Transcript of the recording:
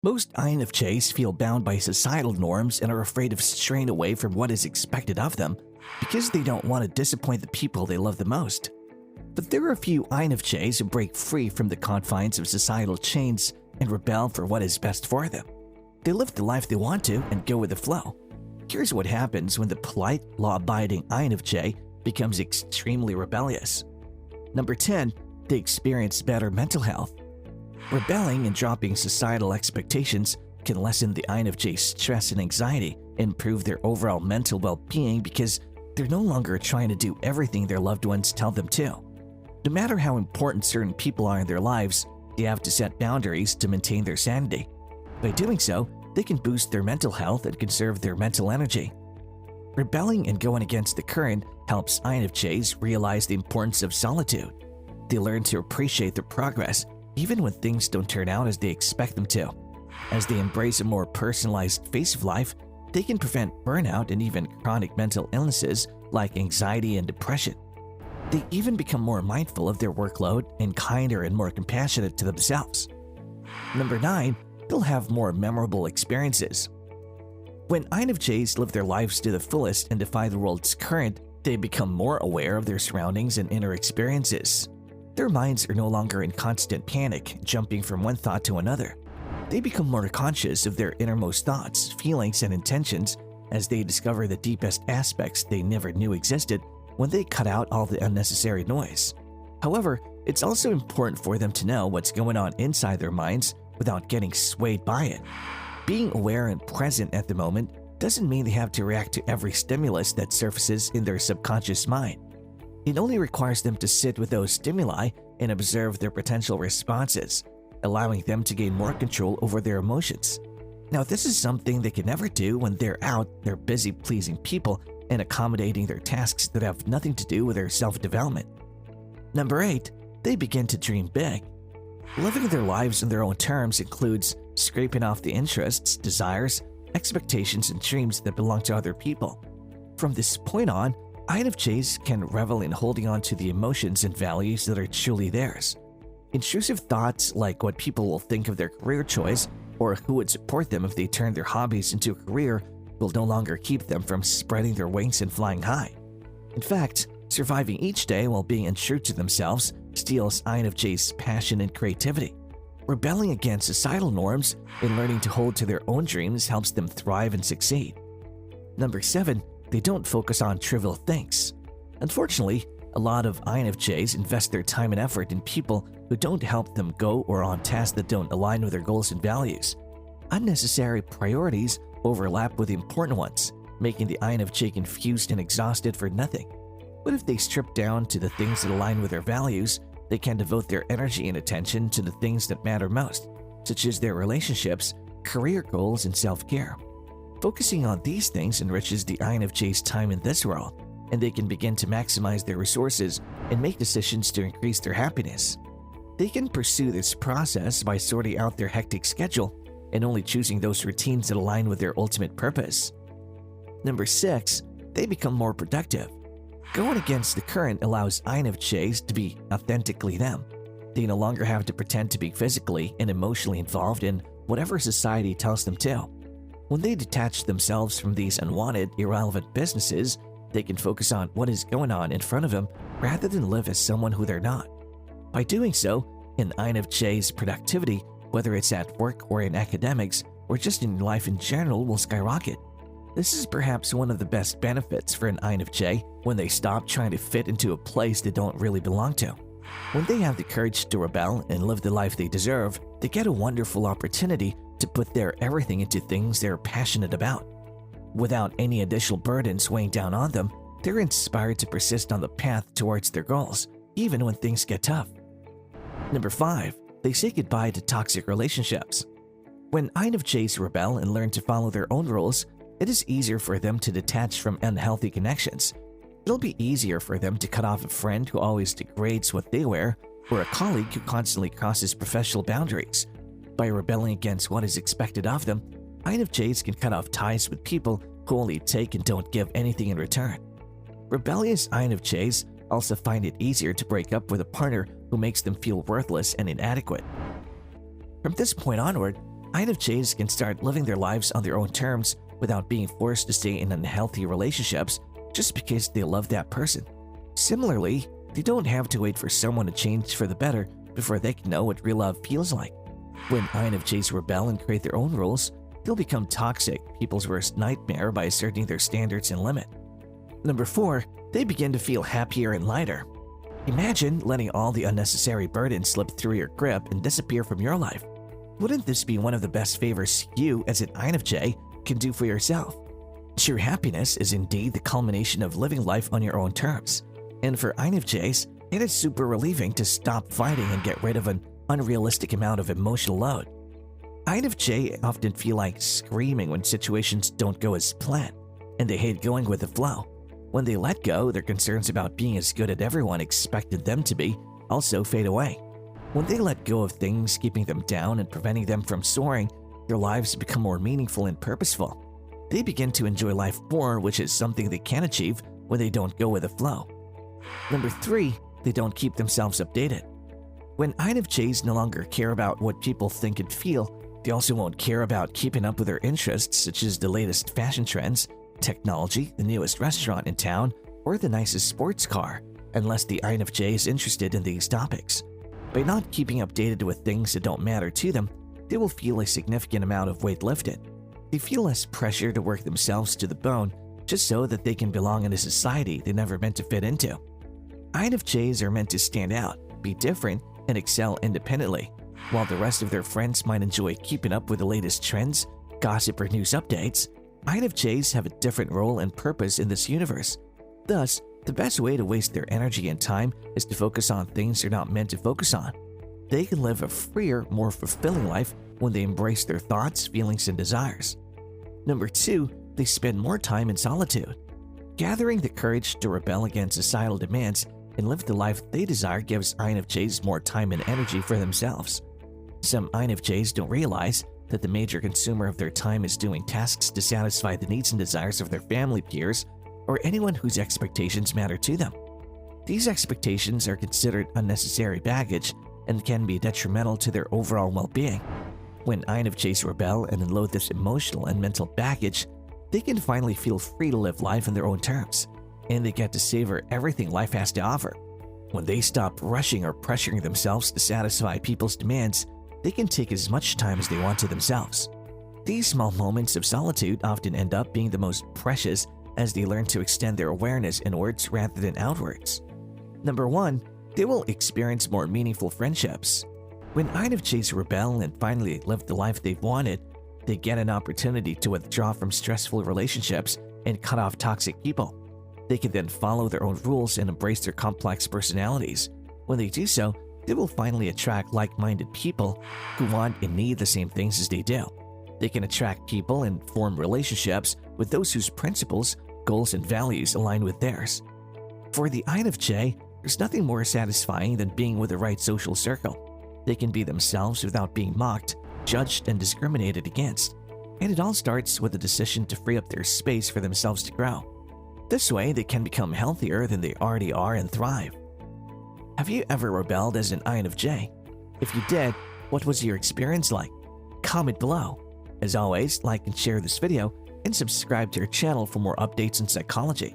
Most INFJs feel bound by societal norms and are afraid of straying away from what is expected of them because they don't want to disappoint the people they love the most. But there are a few INFJs who break free from the confines of societal chains and rebel for what is best for them. They live the life they want to and go with the flow. Here's what happens when the polite, law-abiding INFJ becomes extremely rebellious. Number 10, they experience better mental health. Rebelling and dropping societal expectations can lessen the INFJ's stress and anxiety and improve their overall mental well-being because they're no longer trying to do everything their loved ones tell them to. No matter how important certain people are in their lives, they have to set boundaries to maintain their sanity. By doing so, they can boost their mental health and conserve their mental energy. Rebelling and going against the current helps INFJs realize the importance of solitude. They learn to appreciate their progress even when things don't turn out as they expect them to. As they embrace a more personalized phase of life, they can prevent burnout and even chronic mental illnesses like anxiety and depression. They even become more mindful of their workload and kinder and more compassionate to themselves. Number 9, they'll have more memorable experiences. When INFJs live their lives to the fullest and defy the world's current, they become more aware of their surroundings and inner experiences. Their minds are no longer in constant panic, jumping from one thought to another. They become more conscious of their innermost thoughts, feelings, and intentions as they discover the deepest aspects they never knew existed when they cut out all the unnecessary noise. However, it's also important for them to know what's going on inside their minds without getting swayed by it. Being aware and present at the moment doesn't mean they have to react to every stimulus that surfaces in their subconscious mind. It only requires them to sit with those stimuli and observe their potential responses, allowing them to gain more control over their emotions. Now, this is something they can never do when they're out there busy pleasing people and accommodating their tasks that have nothing to do with their self-development. Number 8, they begin to dream big. Living their lives on their own terms includes scraping off the interests, desires, expectations, and dreams that belong to other people. From this point on, INFJs can revel in holding on to the emotions and values that are truly theirs. Intrusive thoughts like what people will think of their career choice or who would support them if they turned their hobbies into a career will no longer keep them from spreading their wings and flying high. In fact, surviving each day while being untrue to themselves steals INFJ's passion and creativity. Rebelling against societal norms and learning to hold to their own dreams helps them thrive and succeed. Number 7, they don't focus on trivial things. Unfortunately, a lot of INFJs invest their time and effort in people who don't help them go or on tasks that don't align with their goals and values. Unnecessary priorities overlap with the important ones, making the INFJ confused and exhausted for nothing. But if they strip down to the things that align with their values, they can devote their energy and attention to the things that matter most, such as their relationships, career goals, and self-care. Focusing on these things enriches the INFJ's time in this world, and they can begin to maximize their resources and make decisions to increase their happiness. They can pursue this process by sorting out their hectic schedule and only choosing those routines that align with their ultimate purpose. Number 6, they become more productive. Going against the current allows INFJs to be authentically them. They no longer have to pretend to be physically and emotionally involved in whatever society tells them to. When they detach themselves from these unwanted, irrelevant businesses, they can focus on what is going on in front of them rather than live as someone who they're not. By doing so, an INFJ's productivity, whether it's at work or in academics or just in life in general, will skyrocket. This is perhaps one of the best benefits for an INFJ when they stop trying to fit into a place they don't really belong to. When they have the courage to rebel and live the life they deserve, they get a wonderful opportunity to put their everything into things they're passionate about. Without any additional burdens weighing down on them, they're inspired to persist on the path towards their goals, even when things get tough. Number 5, they say goodbye to toxic relationships. When INFJs rebel and learn to follow their own rules, it is easier for them to detach from unhealthy connections. It'll be easier for them to cut off a friend who always degrades what they wear or a colleague who constantly crosses professional boundaries. By rebelling against what is expected of them, INFJs can cut off ties with people who only take and don't give anything in return. Rebellious INFJs also find it easier to break up with a partner who makes them feel worthless and inadequate. From this point onward, INFJs can start living their lives on their own terms without being forced to stay in unhealthy relationships just because they love that person. Similarly, they don't have to wait for someone to change for the better before they can know what real love feels like. When INFJs rebel and create their own rules, they'll become toxic, people's worst nightmare by asserting their standards and limit. Number 4, they begin to feel happier and lighter. Imagine letting all the unnecessary burdens slip through your grip and disappear from your life. Wouldn't this be one of the best favors you, as an INFJ, can do for yourself? True happiness is indeed the culmination of living life on your own terms. And for INFJs, it is super relieving to stop fighting and get rid of an unrealistic amount of emotional load. INFJ often feel like screaming when situations don't go as planned, and they hate going with the flow. When they let go, their concerns about being as good as everyone expected them to be also fade away. When they let go of things keeping them down and preventing them from soaring, their lives become more meaningful and purposeful. They begin to enjoy life more, which is something they can achieve when they don't go with the flow. Number 3, they don't keep themselves updated. When INFJs no longer care about what people think and feel, they also won't care about keeping up with their interests, such as the latest fashion trends, technology, the newest restaurant in town, or the nicest sports car, unless the INFJ is interested in these topics. By not keeping updated with things that don't matter to them, they will feel a significant amount of weight lifted. They feel less pressure to work themselves to the bone just so that they can belong in a society they never meant to fit into. INFJs are meant to stand out, be different, and excel independently. While the rest of their friends might enjoy keeping up with the latest trends, gossip, or news updates, INFJs have a different role and purpose in this universe. Thus, the best way to waste their energy and time is to focus on things they're not meant to focus on. They can live a freer, more fulfilling life when they embrace their thoughts, feelings, and desires. Number 2, they spend more time in solitude. Gathering the courage to rebel against societal demands and live the life they desire gives INFJs more time and energy for themselves. Some INFJs don't realize that the major consumer of their time is doing tasks to satisfy the needs and desires of their family, peers, or anyone whose expectations matter to them. These expectations are considered unnecessary baggage and can be detrimental to their overall well-being. When INFJs rebel and unload this emotional and mental baggage, they can finally feel free to live life on their own terms, and they get to savor everything life has to offer. When they stop rushing or pressuring themselves to satisfy people's demands, they can take as much time as they want to themselves. These small moments of solitude often end up being the most precious as they learn to extend their awareness inwards rather than outwards. Number 1, they will experience more meaningful friendships. When INFJs rebel and finally live the life they've wanted, they get an opportunity to withdraw from stressful relationships and cut off toxic people. They can then follow their own rules and embrace their complex personalities. When they do so, they will finally attract like-minded people who want and need the same things as they do. They can attract people and form relationships with those whose principles, goals, and values align with theirs. For the INFJ, there's nothing more satisfying than being with the right social circle. They can be themselves without being mocked, judged, and discriminated against. And it all starts with the decision to free up their space for themselves to grow. This way, they can become healthier than they already are and thrive. Have you ever rebelled as an INFJ? If you did, what was your experience like? Comment below. As always, like and share this video, and subscribe to our channel for more updates in psychology.